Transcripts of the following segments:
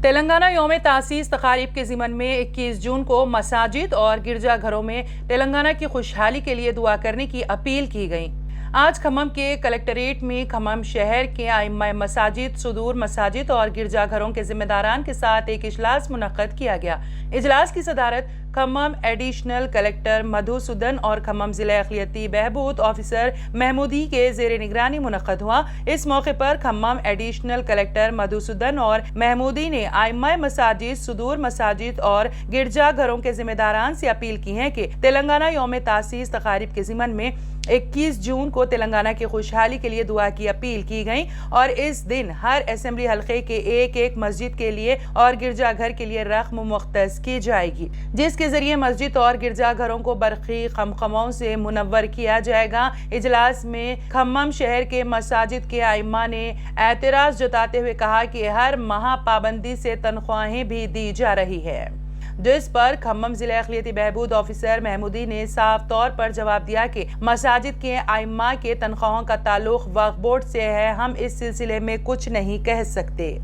تلنگانہ یوم تاسیس تقاریب کے ضمن میں 21 جون کو مساجد اور گرجا گھروں میں تلنگانہ کی خوشحالی کے لیے دعا کرنے کی اپیل کی گئی۔ آج کھمم کے کلکٹریٹ میں کھمم شہر کے ائمہ مساجد، صدور مساجد اور گرجا گھروں کے ذمہ داران کے ساتھ ایک اجلاس منعقد کیا گیا۔ اجلاس کی صدارت کھمم ایڈیشنل کلکٹر مدھوسودن اور کھمم ضلع اقلیتی بہبود آفیسر محمودی کے زیر نگرانی منعقد ہوا۔ اس موقع پر کھمم ایڈیشنل کلکٹر مدھوسودن اور محمودی نے ائمہ مساجد، صدور مساجد اور گرجا گھروں کے ذمہ داران سے اپیل کی ہے کہ تلنگانہ یوم تاسیس تقاریب کے ضمن میں 21 جون کو تلنگانہ کی خوشحالی کے لیے دعا کی اپیل کی گئی اور اس دن ہر اسمبلی حلقے کے ایک مسجد کے لیے اور گرجا گھر کے لیے رقم مختص کی جائے گی، جس کے ذریعے مسجد اور گرجا گھروں کو برقی خمخموں سے منور کیا جائے گا۔ اجلاس میں کھمم شہر کے مساجد کے ائمہ نے اعتراض جتاتے ہوئے کہا کہ ہر ماہ پابندی سے تنخواہیں بھی دی جا رہی ہے، جس پر کھمم ضلع اقلیتی بہبود آفیسر محمودی نے صاف طور پر جواب دیا کہ مساجد کے ائمہ کے تنخواہوں کا تعلق وقف بورڈ سے ہے، ہم اس سلسلے میں کچھ نہیں کہہ سکتے۔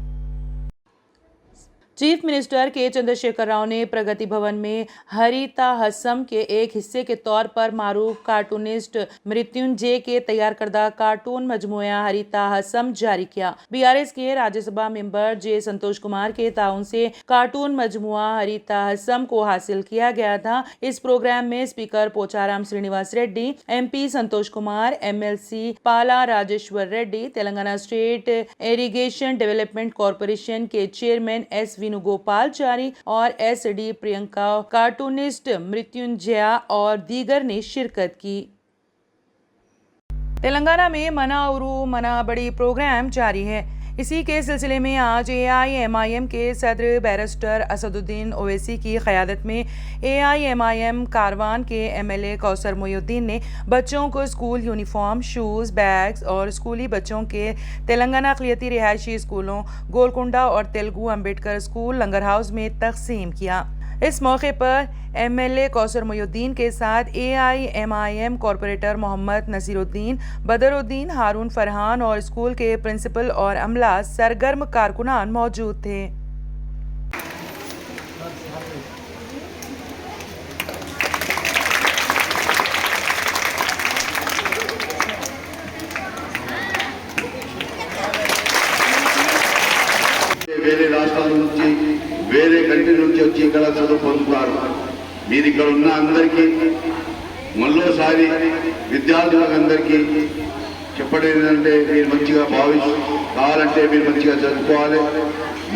چیف منسٹر کے چندرشیکھر راؤ نے پرگتی بھون میں ہریتا ہسم کے ایک حصے کے طور پر معروف کارٹونسٹ مرتیونجے کے تیار کردہ کارٹون مجموعہ ہریتا ہسم جاری کیا۔ BRS کے راجیہ سبھا ممبر جے سنتوش کمار کے تعاون سے کارٹون مجموعہ ہریتا ہسم کو حاصل کیا گیا تھا۔ اس پروگرام میں speaker Pocharam Srinivas Reddy, MP Santosh Kumar, MLC Pala Rajeshwar Reddy, Telangana state irrigation development corporation کے چیئرمین S وینو گوپال چاری اور SD پرینکا، کارٹونسٹ مرتیونجیا اور دیگر نے شرکت کی۔ تلنگانہ میں منا اورو منا بڑی پروگرام جاری ہے۔ اسی کے سلسلے میں آج AIMIM کے صدر بیرسٹر اسد الدین اویسی کی قیادت میں AIMIM کاروان کے MLA کوثر محی الدین نے بچوں کو اسکول یونیفارم، شوز، بیگز اور اسکولی بچوں کے تلنگانہ اقلیتی رہائشی اسکولوں گولکنڈہ اور تیلگو امبیڈکر اسکول لنگر ہاؤس میں تقسیم کیا۔ اس موقع پر MLA کوثر محی الدین کے ساتھ AIMIM کارپوریٹر محمد نصیر الدین، بدر الدین، ہارون فرحان اور اسکول کے پرنسپل اور عملہ سرگرم کارکنان موجود تھے۔ వేరే రాష్ట్రాల నుంచి వేరే కంట్రీ నుంచి వచ్చి ఇక్కడ చదువు పొందుతారు। మీరు ఇక్కడ ఉన్న అందరికీ మళ్ళోసారి విద్యార్థులందరికీ చెప్పడం ఏంటంటే మీరు మంచిగా కావాలంటే మీరు మంచిగా చదువుకోవాలి,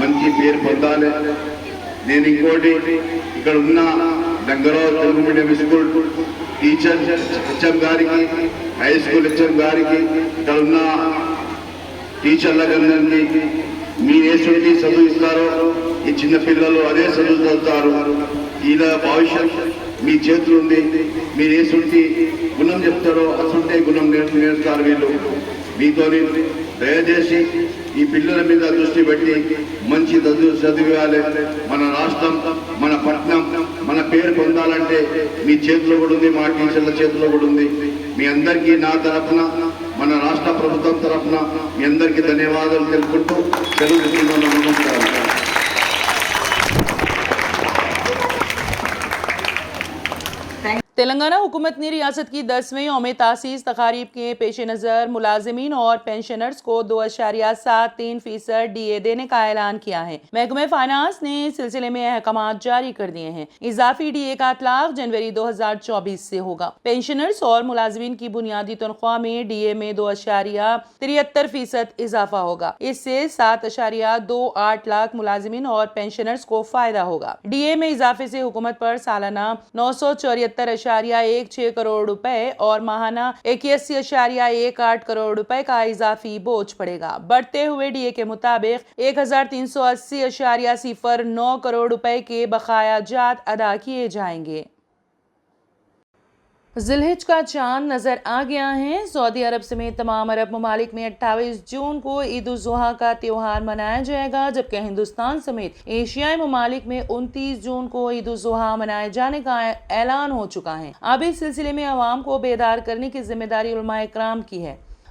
మంచి పేరు పొందాలి। నేను ఇంకోటి ఇక్కడ ఉన్న Dangaravu Telugu medium school teacher HM గారికి, హై స్కూల్ HM గారికి, ఇక్కడ ఉన్న టీచర్లందరికీ మీరు ఏ చోటి చదువు ఇస్తారో ఈ చిన్న పిల్లలు అదే చదువు చదువుతారు। ఇలా భవిష్యత్ మీ చేతులు ఉంది, మీరు ఏ చోటి గుణం చెప్తారో అసంటే గుణం నేర్చుతారు వీళ్ళు మీతో। దయచేసి ఈ పిల్లల మీద దృష్టి పెట్టి మంచి చదివాలి। మన రాష్ట్రం, మన పట్టణం, మన పేరు పొందాలంటే మీ చేతిలో కూడా ఉంది, మా టీచర్ల చేతిలో కూడా ఉంది। మీ అందరికీ నా తరఫున, మన రాష్ట్ర ప్రభుత్వం తరఫున మీ అందరికీ ధన్యవాదాలు తెలుపుకుంటూ సెలవు తీసుకుంటున్నాను। నమస్కారం। تلنگانہ حکومت نے ریاست کی 10ویں یوم تاسیس تقاریب کے پیش نظر ملازمین اور پینشنرز کو 2.73% DA دینے کا اعلان کیا ہے۔ محکمہ فائنانس نے اس سلسلے میں احکامات جاری کر دیے ہیں۔ اضافی DA کا اطلاق جنوری 2024 سے ہوگا۔ پینشنرز اور ملازمین کی بنیادی تنخواہ میں DA میں 2.73% اضافہ ہوگا۔ اس سے 7.28 لاکھ ملازمین اور پینشنرز کو فائدہ ہوگا۔ DA میں اضافے سے حکومت پر سالانہ 974.16 کروڑ روپے اور ماہانہ 81.18 کروڑ روپے کا اضافی بوجھ پڑے گا۔ بڑھتے ہوئے DA کے مطابق 1380.09 کروڑ روپے کے بقایا جات ادا کیے جائیں گے۔ ذی الحجہ کا چاند نظر آ گیا ہے۔ سعودی عرب سمیت تمام عرب ممالک میں 28 جون کو عید الاضحیٰ کا تہوار منایا جائے گا، جبکہ ہندوستان سمیت ایشیائی ممالک میں 29 جون کو عید الاضحیٰ منائے جانے کا اعلان ہو چکا ہے۔ اب اس سلسلے میں عوام کو بیدار کرنے کی ذمہ داری علماء کرام کی ہے۔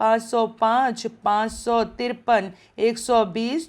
505, 553, 120,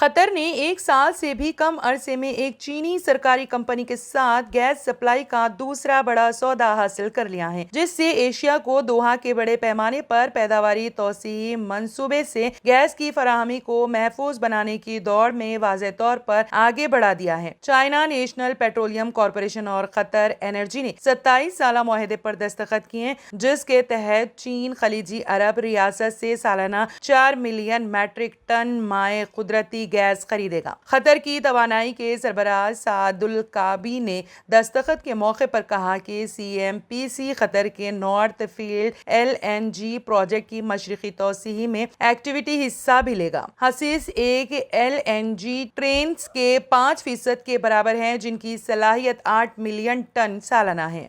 قطر نے 1 سال سے بھی کم عرصے میں ایک چینی سرکاری کمپنی کے ساتھ گیس سپلائی کا دوسرا بڑا سودا حاصل کر لیا ہے، جس سے ایشیا کو دوحہ کے بڑے پیمانے پر پیداواری توسیعی منصوبے سے گیس کی فراہمی کو محفوظ بنانے کی دوڑ میں واضح طور پر آگے بڑھا دیا ہے۔ چائنا نیشنل پیٹرولیم کارپوریشن اور قطر انرجی نے 27 سالہ معاہدے پر دستخط کیے ہیں، جس کے تحت چین خلیجی عرب ریاست سے سالانہ 4 ملین میٹرک ٹن مائع قدرتی گیس خریدے گا۔ قطر کی توانائی کے سربراہ سعد الکعبی نے دستخط کے موقع پر کہا کہ CMPC قطر کے نارتھ فیلڈ LNG پروجیکٹ کی مشرقی توسیع میں ایکٹیویٹی حصہ بھی لے گا۔ حسیس ایک LNG ٹرینز کے 5% کے برابر ہیں، جن کی صلاحیت 8 ملین ٹن سالانہ ہے۔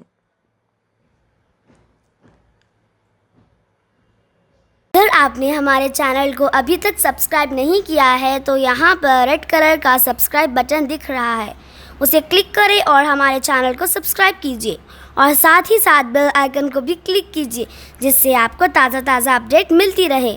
اگر آپ نے ہمارے چینل کو ابھی تک سبسکرائب نہیں کیا ہے تو یہاں پر ریڈ کلر کا سبسکرائب بٹن دکھ رہا ہے، اسے کلک کریں اور ہمارے چینل کو سبسکرائب کیجیے اور ساتھ ہی ساتھ بیل آئیکن کو بھی کلک کیجیے، جس سے آپ کو تازہ اپڈیٹ ملتی رہے۔